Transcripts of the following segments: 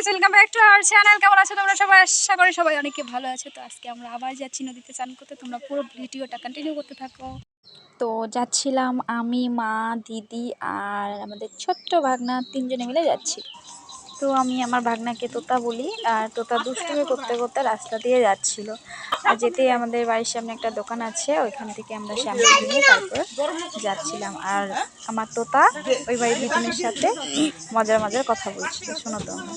Guys, welcome back to our channel. কেমন আছো তোমরা সবাই? আশা করি সবাই অনেক ভালো আছো। তো আজকে আমরা আবার যাচ্ছি নদীতে চান করতে। তোমরা পুরো ভিডিওটা কন্টিনিউ করতে থাকো। তো যাচ্ছিলাম আমি, মা, দিদি আর আমাদের ছোট্ট ভাগনা, তিনজনে মিলে যাচ্ছি। তো আমি আমার ভাগনাকে তোতা বলি, আর তোতা দুষ্টুমি করতে করতে রাস্তা দিয়ে যাচ্ছিল। আর যেতেই আমাদের বাড়ির সামনে একটা দোকান আছে, ওইখান থেকে আমরা শ্যাম্পু কিনে তারপর যাচ্ছিলাম। আর আমার তোতা ওই বাড়ির দিদিনের সাথে মজার মজার কথা বলছিল, শোনো তোমরা।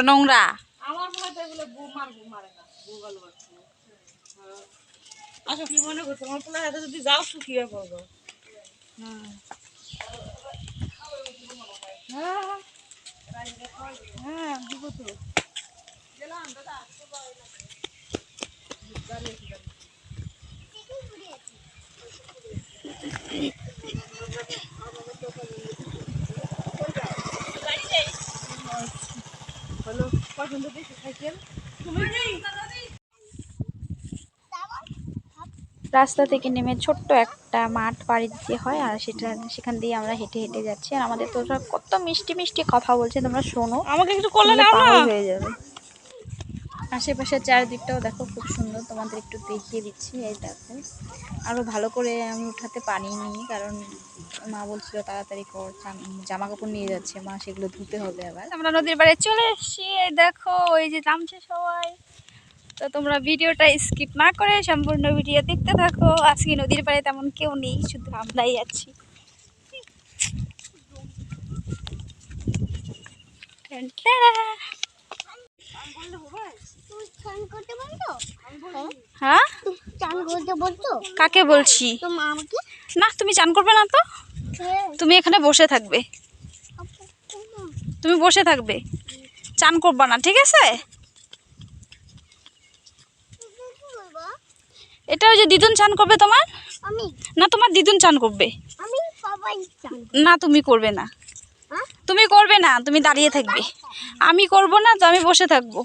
নোংরা আচ্ছা, কি মনে করছো আমার পোলার হাতে যদি যাও শুকিয়ে পড়বো? হ্যাঁ দিব তো। হ্যালো, পছন্দ বেশি সাইকেল তুমি রাস্তা থেকে নেমে ছোট্ট একটা মাঠ পাড়ি দিতে হয়, আর সেখান দিয়ে আমরা হেঁটে হেঁটে যাচ্ছি। আর আমাদের তো সব কত মিষ্টি মিষ্টি কথা বলছে, তোমরা শোনো, আমাকে একটু করলে শুনলে নাও না। পাগল হয়ে যাবে। আশেপাশের চারদিকটাও দেখো, খুব সুন্দর। তোমাদের একটু দেখিয়ে দিচ্ছি। এই দেখো, আরো ভালো করে আমি উঠাতে পারিনি, কারণ মা বলছিল তাড়াতাড়ি কর, জামা কাপড় নিয়ে যাচ্ছে মা, সেগুলো ধুতে হবে আবার। আমরা নদীর পাড়ে চলে এসেছি। এই দেখো, ওই যে নামছে সবাই। তো তোমরা ভিডিওটা স্কিপ না করে সম্পূর্ণ ভিডিও দেখতে থাকো। আজকে নদীর পাড়ে তেমন কেউ নেই, শুধু আমরাই আছি। হ্যাঁ, কাকে বলছি? না, তুমি চান করবে না তো, তুমি এখানে বসে থাকবে। তুমি বসে থাকবে, চান করবা না, ঠিক আছে? এটা ওই যে দিদুন চান করবে তোমার। না, তোমার দিদুন চান করবে। না, তুমি করবে না, তুমি করবে না, তুমি দাঁড়িয়ে থাকবে। আমি করব না তো, আমি বসে থাকবো।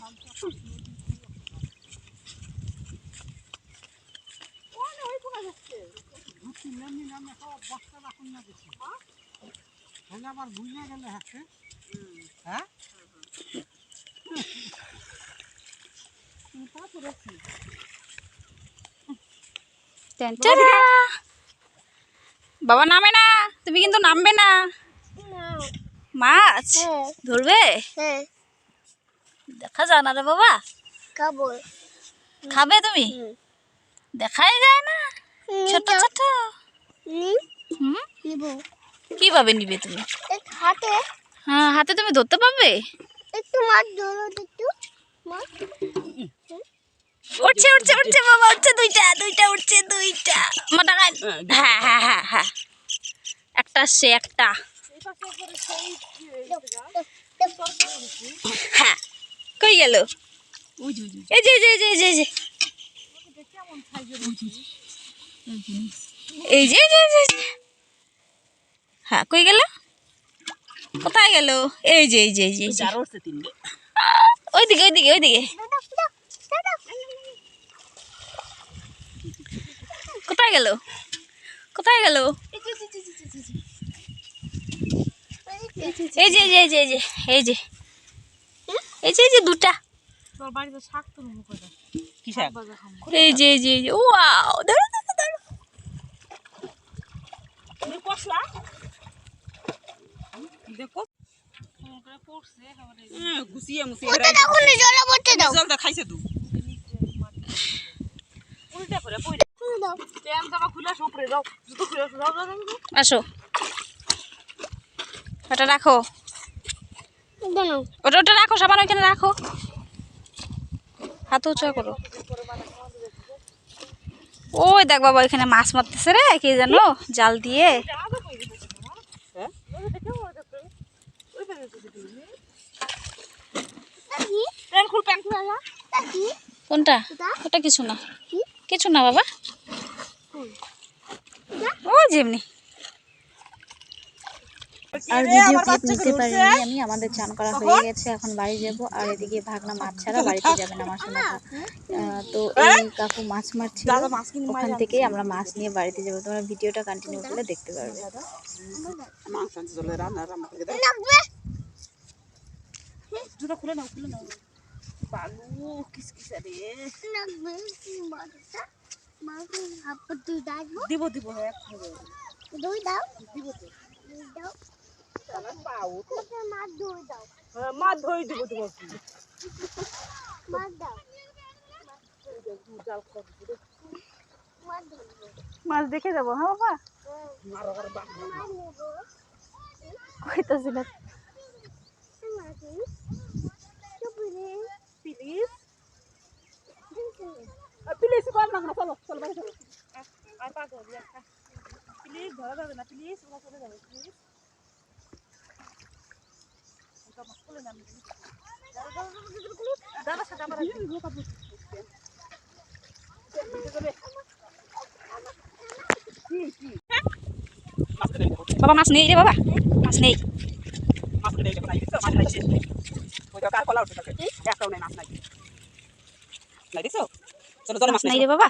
বাবা নামে না, তুমি কিন্তু নামবে না। মাছ ধরবে? দেখা যায় না রে বাবা। খাবে তুমি? দেখাই যায় না, ছোট ছোট। কিভাবে নিবে তুমি? হ্যাঁ, হাতে তুমি ধরতে পারবে? উঠছে উঠছে উঠছে বাবা, উঠছে, দুইটা দুইটা উঠছে, দুইটা। হ্যাঁ হ্যাঁ হ্যাঁ হ্যাঁ, একটা আসছে, একটা। হ্যাঁ, কই গেল? এই যে এই যে এই যে এই যে এই যে এই যে, হ্যাঁ, কই গেল? কোথায় গেল? এই যে এই যে এই যে ওইদিকে ওইদিকে ওইদিকে। কোথায় গেল? কোথায় গেল? এই যে এই যে এই যে এই যে এই যে এই যে এই যে দুটা। এই যে এই যে এই যে, ওয়াও, ধরো ধরো ধরো। দেখো খাইছে তো উল্টা করে আসো, ওটা রাখো, ওটা ওটা রাখো, সাবান ওইখানে রাখো, হাত উঁচা করো। ওই দেখ বাবা, ওইখানে মাছ মারতেছে রে, কে জানো, জাল দিয়ে। কোনটা? ওটা কিছু না, কিছু না বাবা, ও যেমনি। আর ভিডিও ক্লিপ নিতে পারিনি আমি, আমাদের চান করা হয়ে গেছে, এখন বাড়ি যাব। আর এদিকে ভাগনা মাছ ছাড়া বাড়িতে যাবে না, মাছ মাথা। তো এই কাকু মাছ মারছিল, ওখান থেকেই আমরা মাছ নিয়ে বাড়িতে যাবো। তোমরা ভিডিওটা কন্টিনিউ করলে দেখতে পারবে। জুতা খুলে নাও, খুলে নাও। বালু কিসকিসা রে। দিব দিব, হ্যাঁ দিব তো। মাছ ধরে দিব তোমার কি? মাছ দেখে যাবো। হ্যাঁ বাবা, কইতাছি না। প্লিজ বল না, চলো চলো বাইরে চলো। আর পাগল প্লিজ ধরা যাবে না, প্লিজ ওরা চলে যাবে প্লিজ। দাদা সাথে আমার বাবা মাছ নেই রে, বাবা মাছ নেই। মাছ নাই রে বাবা।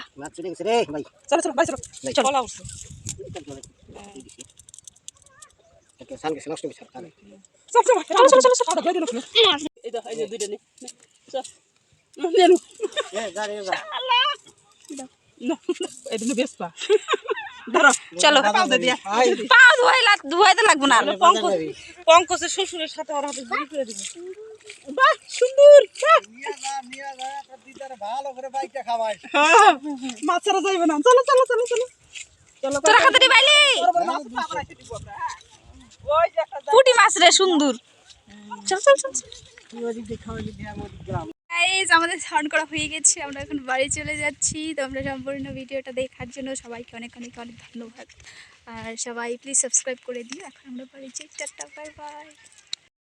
চলো চলো বাইরে চলো। চলো। কলা উঠছে। চলো চলো চলো চলো চলো। এই যে দুইটা নে। চল। নে নো। না, এটা নে বেসপা। ধরো চলো পাও দে দিয়া। পা ধুয়াইতে লাগবো না। পঙ্কজের শ্বশুরের সাথে ওর হাতে জড়ি করে দিব। বাহ সুন্দর। হ্যাঁ, মাছ ছাড়া যাইবে না। চলো চলো চলো চলো। চলো তোরা খাতারি বাইলি পুটি মাছ রে সুন্দর। চল চল চল। গাইস আমাদের স্নান করা হয়ে গেছে, আমরা এখন বাড়ি চলে যাচ্ছি। তোমরা সম্পূর্ণ ভিডিওটা দেখার জন্য সবাইকে অনেক অনেক অনেক ধন্যবাদ। আর সবাই প্লিজ সাবস্ক্রাইব করে দিও। এখন আমরা বাড়ি যাই, টাটা বাই বাই।